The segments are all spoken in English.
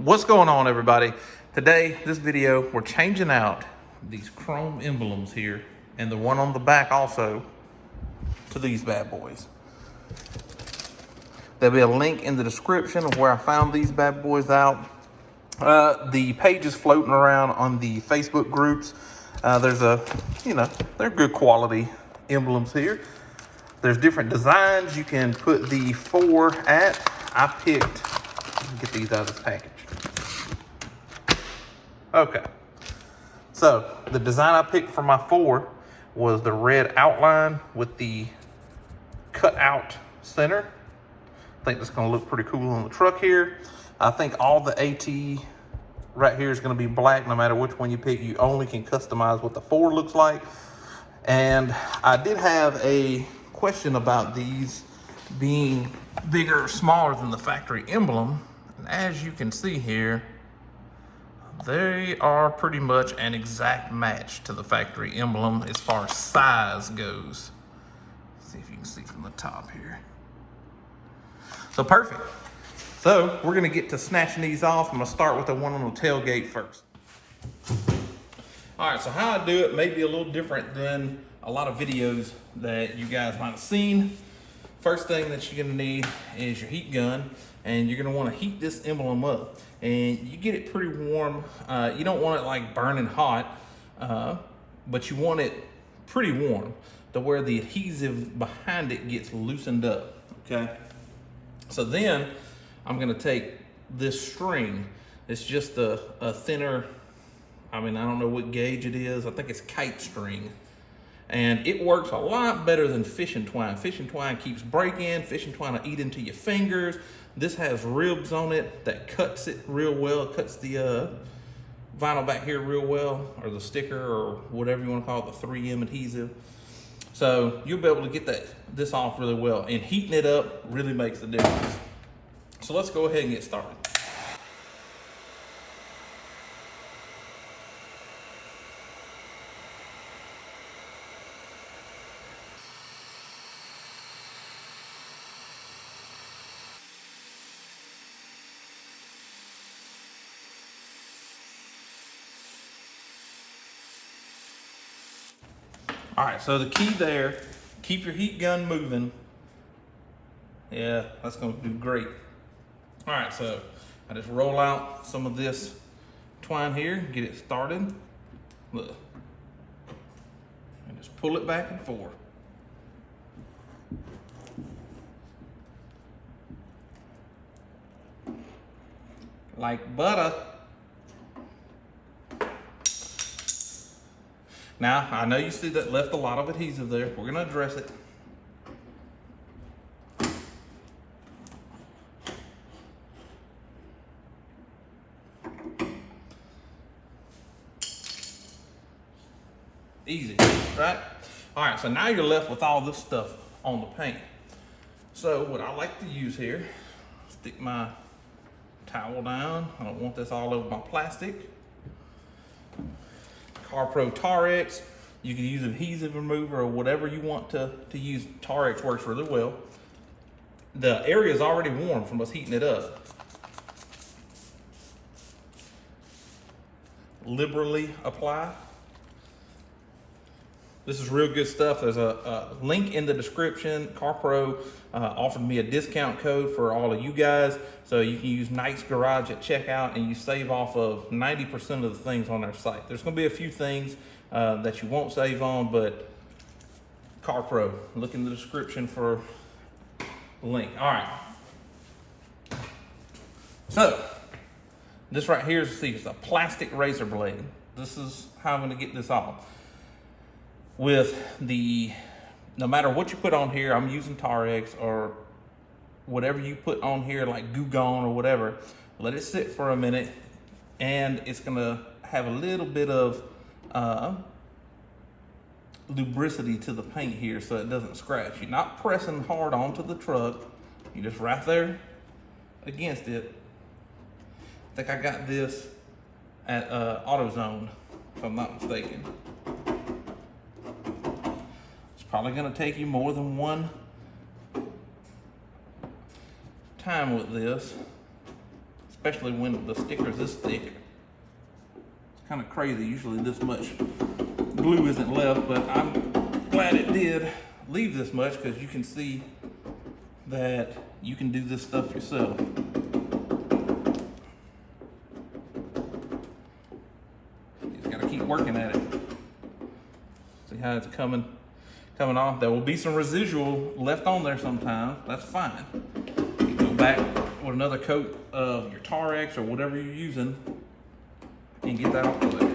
What's going on, everybody? Today, this video, we're changing out these chrome emblems here and the one on the back also to these bad boys. There'll be a link in the description of where I found these bad boys out. The page is floating around on the Facebook groups. There's they're good quality emblems here. There's different designs you can put the 4 at. I picked, get these out of this package. Okay, so the design I picked for my 4 was the red outline with the cut out center. I think that's gonna look pretty cool on the truck here. I think all the AT right here is gonna be black no matter which one you pick. You only can customize what the 4 looks like. And I did have a question about these being bigger or smaller than the factory emblem. And as you can see here, they are pretty much an exact match to the factory emblem as far as size goes. Let's see if you can see from the top here. So perfect. So we're gonna get to snatching these off. I'm gonna start with the one on the tailgate first. All right, so how I do it may be a little different than a lot of videos that you guys might have seen. First thing that you're gonna need is your heat gun, and you're gonna wanna heat this emblem up. And you get it pretty warm. You don't want it like burning hot, but you want it pretty warm to where the adhesive behind it gets loosened up, okay? So then I'm gonna take this string. It's just a thinner, I don't know what gauge it is. I think it's kite string. And it works a lot better than fishing twine. Fishing twine keeps breaking. Fishing twine will eat into your fingers. This has ribs on it that cuts it real well. It cuts the vinyl back here real well, or the sticker, or whatever you want to call it, the 3M adhesive. So you'll be able to get this off really well. And heating it up really makes a difference. So let's go ahead and get started. All right, so the key there, keep your heat gun moving. Yeah, that's gonna do great. All right, so I just roll out some of this twine here, get it started. Look, and just pull it back and forth. Like butter. Now, I know you see that left a lot of adhesive there. We're gonna address it. Easy, right? All right, so now you're left with all this stuff on the paint. So what I like to use here, stick my towel down. I don't want this all over my plastic. Pro Tarex. You can use adhesive remover or whatever you want to use. Tarex works really well. The area is already warm from us heating it up. Liberally apply. This is real good stuff. There's a link in the description. CarPro offered me a discount code for all of you guys. So you can use Knight's Garage at checkout and you save off of 90% of the things on their site. There's gonna be a few things that you won't save on, but CarPro, look in the description for the link. All right. So this right here is, it's a plastic razor blade. This is how I'm gonna get this off. With no matter what you put on here, I'm using Tarex or whatever you put on here, like Goo Gone or whatever, let it sit for a minute, and it's gonna have a little bit of lubricity to the paint here so it doesn't scratch. You're not pressing hard onto the truck. You're just right there against it. I think I got this at AutoZone, if I'm not mistaken. Probably gonna take you more than one time with this. especially when the sticker's this thick. It's kind of crazy. Usually this much glue isn't left, but I'm glad it did leave this much because you can see that you can do this stuff yourself. You just gotta keep working at it. See how it's coming off. There will be some residual left on there sometimes. That's fine. You go back with another coat of your Tarex or whatever you're using and get that off of there.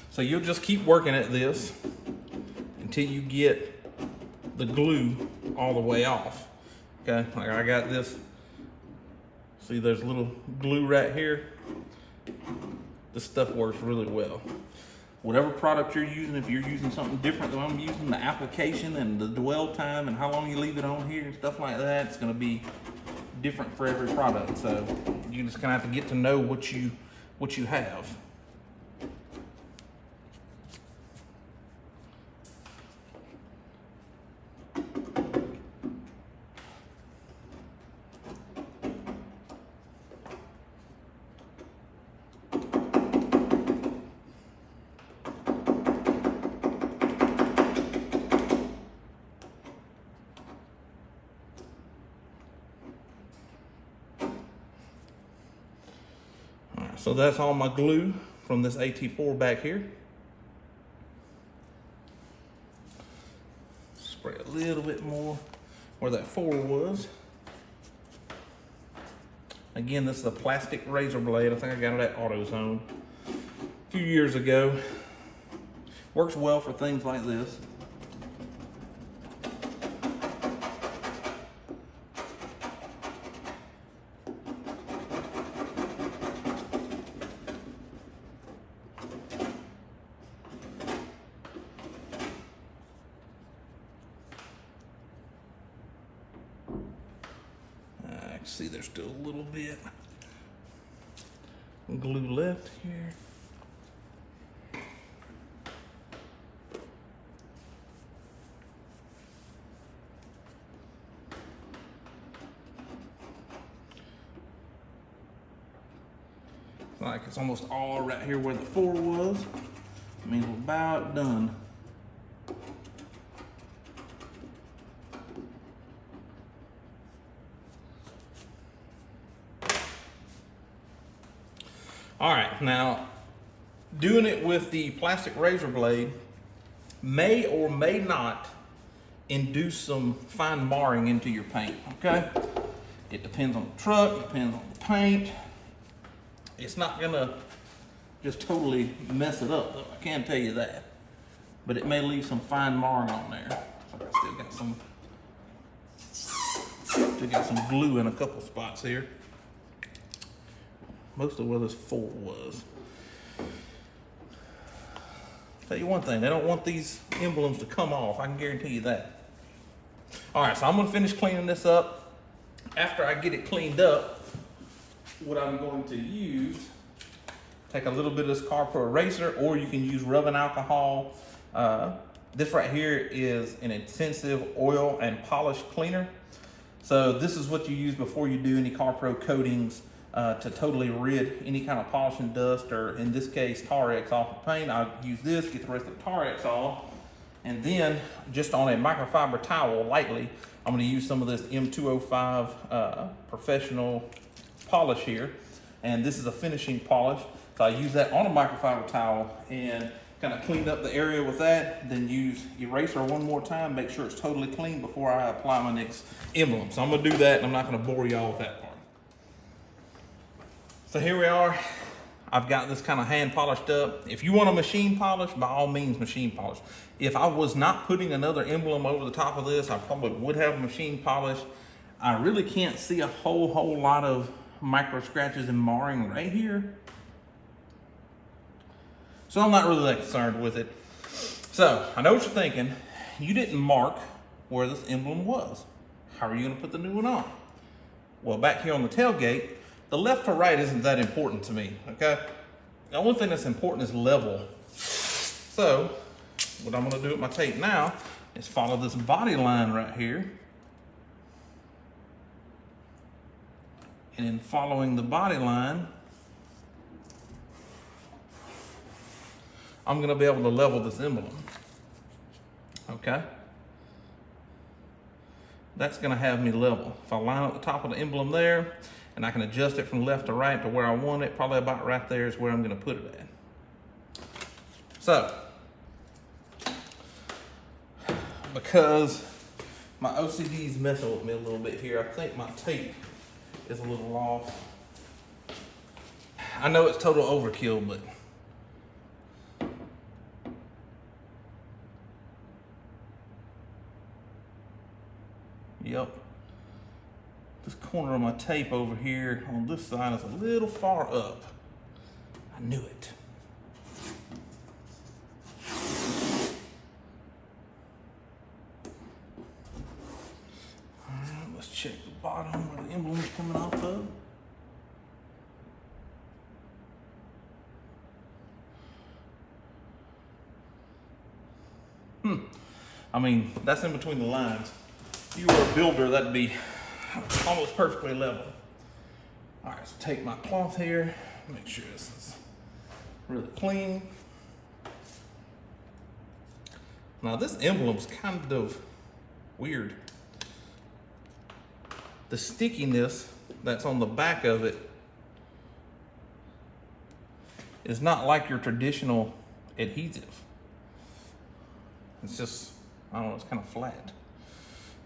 So you'll just keep working at this until you get the glue all the way off. Okay, like I got this. See, there's a little glue right here. This stuff works really well. Whatever product you're using, if you're using something different than I'm using, the application and the dwell time and how long you leave it on here and stuff like that, it's gonna be different for every product. So you just gonna have to get to know what you have. So that's all my glue from this AT4 back here. Spray a little bit more where that 4 was. Again, this is a plastic razor blade. I think I got it at AutoZone a few years ago. Works well for things like this. See, there's still a little bit of glue left here. Like it's almost all right here where the 4 was. I mean, we're about done. All right, now doing it with the plastic razor blade may or may not induce some fine marring into your paint, okay? It depends on the truck, it depends on the paint. It's not gonna just totally mess it up, though, I can tell you that. But it may leave some fine marring on there. So I still got some glue in a couple spots here. Most of where this 4 was. Tell you one thing, they don't want these emblems to come off. I can guarantee you that. All right, so I'm gonna finish cleaning this up. After I get it cleaned up, what I'm going to use, take a little bit of this Car Pro eraser, or you can use rubbing alcohol. This right here is an intensive oil and polish cleaner. So this is what you use before you do any Car Pro coatings. To totally rid any kind of polish and dust, or in this case, Tarex off the paint. I'll use this, get the rest of the Tarex off, and then just on a microfiber towel, lightly, I'm gonna use some of this M205 professional polish here. And this is a finishing polish. So I use that on a microfiber towel and kind of clean up the area with that, then use eraser one more time, make sure it's totally clean before I apply my next emblem. So I'm gonna do that, and I'm not gonna bore y'all with that part. So here we are. I've got this kind of hand polished up. If you want a machine polish, by all means machine polish. If I was not putting another emblem over the top of this, I probably would have a machine polish. I really can't see a whole lot of micro scratches and marring right here. So I'm not really that concerned with it. So I know what you're thinking. You didn't mark where this emblem was. How are you gonna put the new one on? Well, back here on the tailgate, the left to right isn't that important to me, okay? The only thing that's important is level. So what I'm gonna do with my tape now is follow this body line right here. And in following the body line, I'm gonna be able to level this emblem, okay? That's gonna have me level. If I line up the top of the emblem there, and I can adjust it from left to right to where I want it, probably about right there is where I'm gonna put it at. So, because my OCD's messing with me a little bit here, I think my tape is a little off. I know it's total overkill, but yep. This corner of my tape over here on this side is a little far up. I knew it. All right, let's check the bottom where the emblem is coming off of. I mean, that's in between the lines. If you were a builder, that'd be almost perfectly level. All right, so take my cloth here, make sure this is really clean. Now this emblem's kind of weird. The stickiness that's on the back of it is not like your traditional adhesive. It's just, I don't know, it's kind of flat.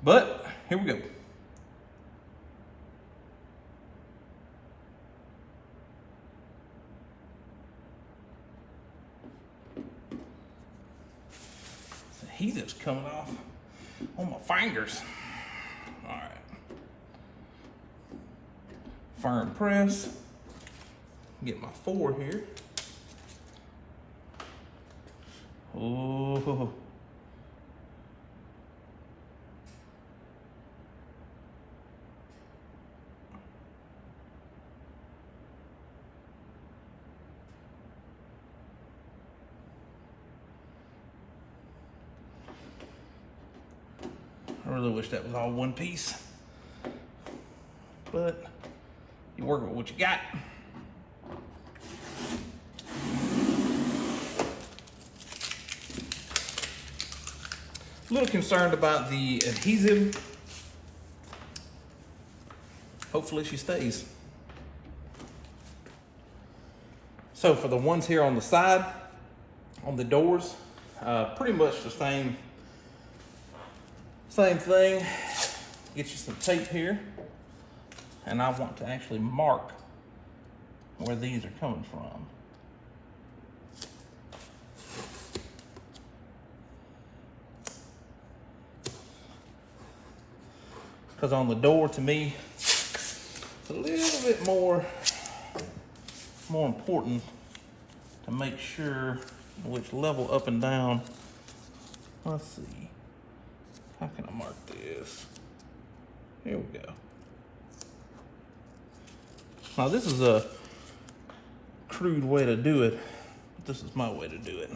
But here we go. The adhesive's coming off on my fingers. All right. Firm press. Get my 4 here. Oh. I really wish that was all one piece, but you work with what you got. A little concerned about the adhesive. Hopefully she stays. So for the ones here on the side, on the doors, pretty much the same thing. Get you some tape here, and I want to actually mark where these are coming from. Because on the door, to me, it's a little bit more important to make sure which level up and down. Let's see. How can I mark this? Here we go. Now this is a crude way to do it, but this is my way to do it.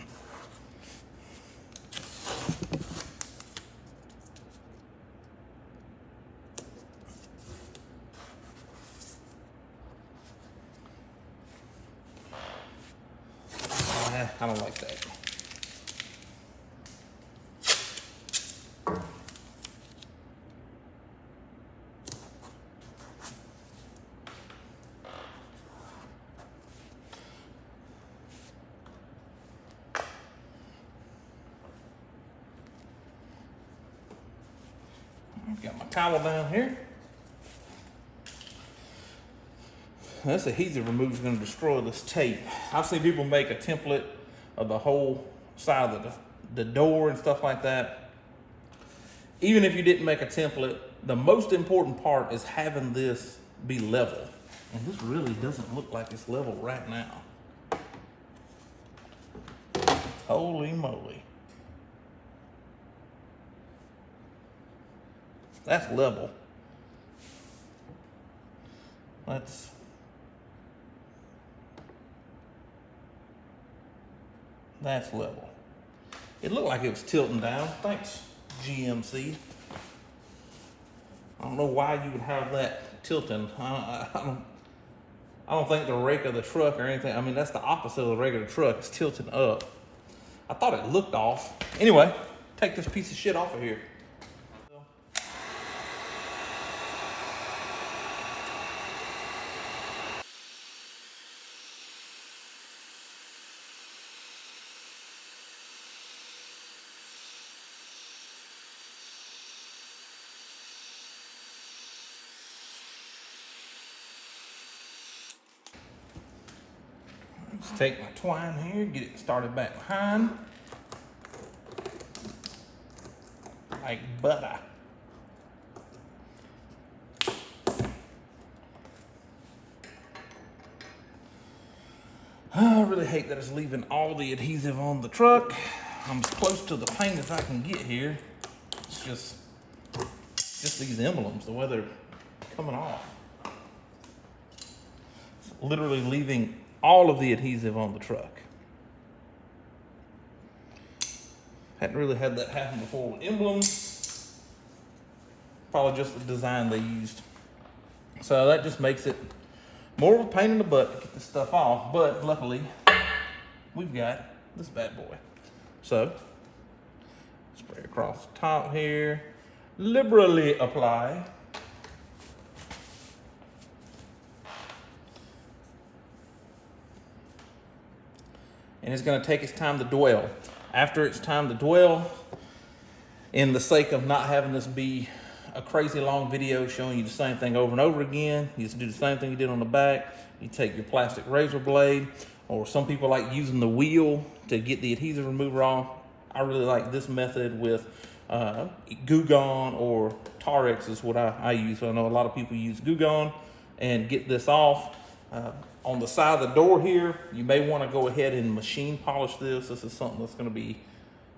I don't like that. I've got my towel down here. This adhesive remover is going to destroy this tape. I've seen people make a template of the whole side of the door and stuff like that. Even if you didn't make a template, the most important part is having this be level. And this really doesn't look like it's level right now. Holy moly. That's level. That's level. It looked like it was tilting down. Thanks, GMC. I don't know why you would have that tilting. I don't think the rake of the truck or anything. I mean, that's the opposite of the rake of the truck. It's tilting up. I thought it looked off. Anyway, take this piece of shit off of here. Let's take my twine here, get it started back behind. Like butter. I really hate that it's leaving all the adhesive on the truck. I'm as close to the paint as I can get here. It's just these emblems, the way they're coming off. It's literally leaving all of the adhesive on the truck. Hadn't really had that happen before with emblems. Probably just the design they used. So that just makes it more of a pain in the butt to get this stuff off, but luckily we've got this bad boy. So spray across the top here, liberally apply. And it's going to take its time to dwell. After it's time to dwell, in the sake of not having this be a crazy long video showing you the same thing over and over again, you just do the same thing you did on the back. You take your plastic razor blade, or some people like using the wheel to get the adhesive remover off. I really like this method with Goo Gone or Tarex is what I use. So I know a lot of people use Goo Gone and get this off. On the side of the door here, you may want to go ahead and machine polish this. This is something that's going to be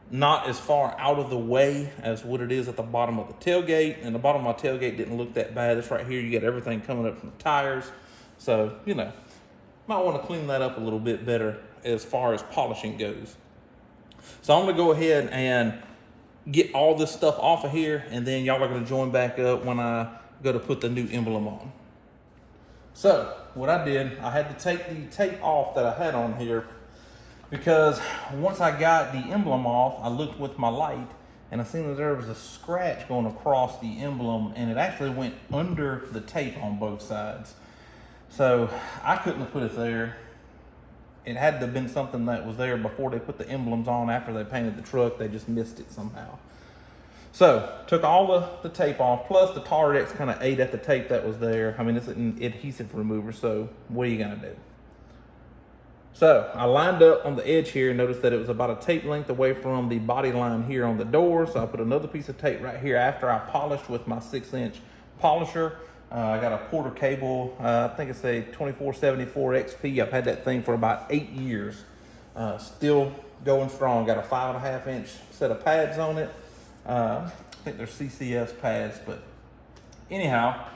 not as far out of the way as what it is at the bottom of the tailgate. And the bottom of my tailgate didn't look that bad. This right here, you get everything coming up from the tires. So, you know, might want to clean that up a little bit better as far as polishing goes. So I'm going to go ahead and get all this stuff off of here, and then y'all are going to join back up when I go to put the new emblem on. So what I did, I had to take the tape off that I had on here, because once I got the emblem off, I looked with my light and I seen that there was a scratch going across the emblem, and it actually went under the tape on both sides. So I couldn't have put it there. It had to have been something that was there before they put the emblems on. After they painted the truck, they just missed it somehow. So took all the tape off, plus the Tarex kind of ate at the tape that was there. I mean, it's an adhesive remover, so what are you gonna do? So I lined up on the edge here and noticed that it was about a tape length away from the body line here on the door. So I put another piece of tape right here after I polished with my 6-inch polisher. I got a Porter cable, I think it's a 2474 XP. I've had that thing for about 8 years. Still going strong. Got a 5.5-inch set of pads on it. I think they're CCS pads, but anyhow,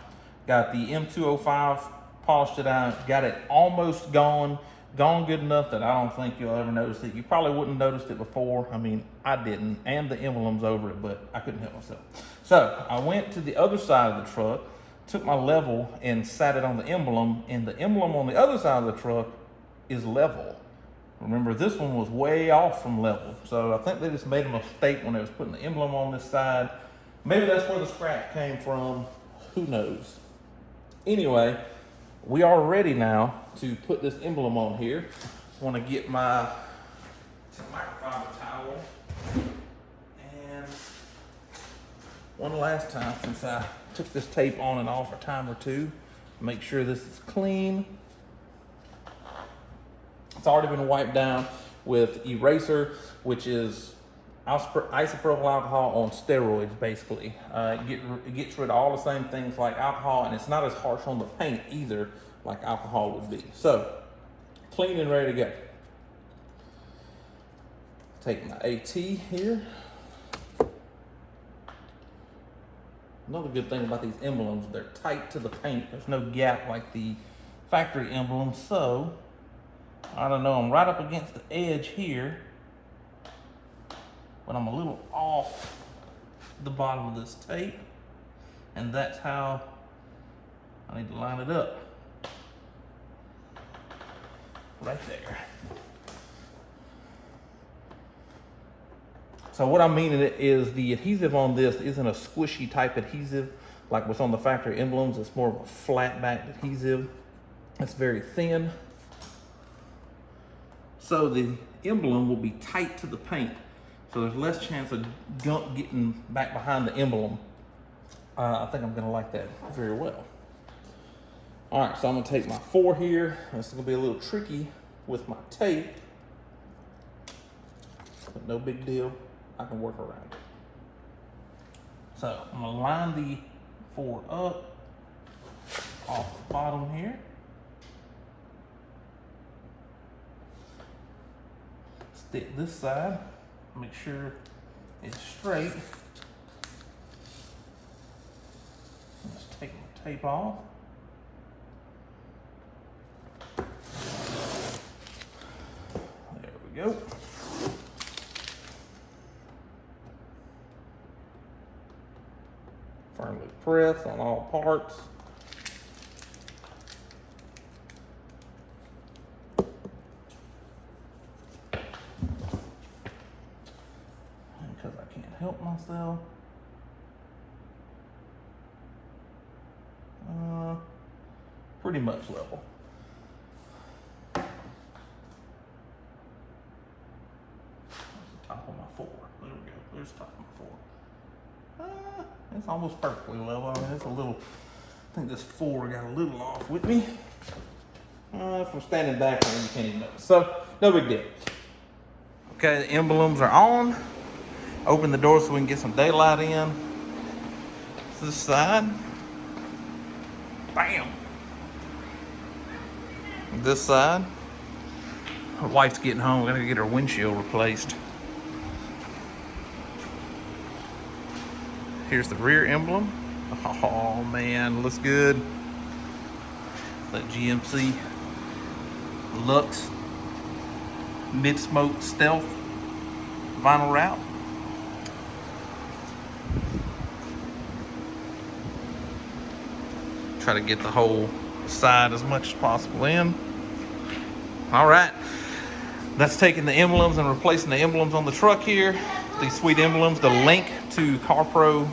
got the M205, polished it out, got it almost gone good enough that I don't think you'll ever notice it. You probably wouldn't have noticed it before. I mean, I didn't, and the emblems over it, but I couldn't help myself. So I went to the other side of the truck, took my level and sat it on the emblem, and the emblem on the other side of the truck is level. Remember, this one was way off from level. So I think they just made a mistake when they was putting the emblem on this side. Maybe that's where the scratch came from. Who knows? Anyway, we are ready now to put this emblem on here. I want to get my microfiber towel. And one last time, since I took this tape on and off a time or two, make sure this is clean. It's already been wiped down with eraser, which is isopropyl alcohol on steroids, basically. It gets rid of all the same things like alcohol, and it's not as harsh on the paint either like alcohol would be. So, clean and ready to go. Take my AT here. Another good thing about these emblems, they're tight to the paint. There's no gap like the factory emblems. So, I don't know, I'm right up against the edge here, but I'm a little off the bottom of this tape, and that's how I need to line it up. Right there. So what I'm meaning is the adhesive on this isn't a squishy type adhesive like what's on the factory emblems. It's more of a flat back adhesive. It's very thin. So the emblem will be tight to the paint. So there's less chance of gunk getting back behind the emblem. I think I'm gonna like that very well. All right, so I'm gonna take my 4 here. This is gonna be a little tricky with my tape, but no big deal. I can work around it. So I'm gonna line the 4 up off the bottom here. Stick this side, make sure it's straight. Let's take my tape off. There we go. Firmly press on all parts. Because I can't help myself. Pretty much level. That's the top of my 4. There we go. There's the top of my 4. It's almost perfectly level. I mean, it's a little, I think this 4 got a little off with me. From standing back, you can't even notice. So, no big deal. Okay, the emblems are on. Open the door so we can get some daylight in. This side. Bam. This side. Her wife's getting home. We're gonna get her windshield replaced. Here's the rear emblem. Oh man, looks good. That GMC Lux mid-smoke stealth vinyl wrap. Try to get the whole side as much as possible in. All right, that's taking the emblems and replacing the emblems on the truck here. These sweet emblems. The link to CarPro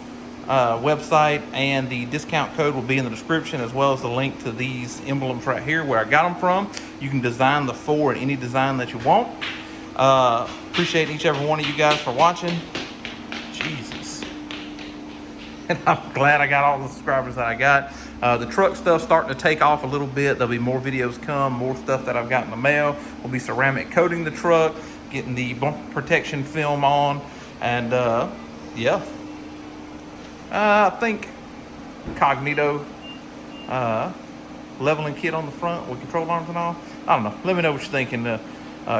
website and the discount code will be in the description, as well as the link to these emblems right here where I got them from. You can design the 4 in any design that you want. Appreciate each every one of you guys for watching. Jesus. And I'm glad I got all the subscribers that I got. The truck stuff's starting to take off a little bit. There'll be more videos come, more stuff that I've got in the mail. We'll be ceramic coating the truck, getting the bumper protection film on, and yeah. I think Cognito leveling kit on the front with control arms and all. I don't know. Let me know what you think in the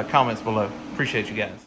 comments below. Appreciate you guys.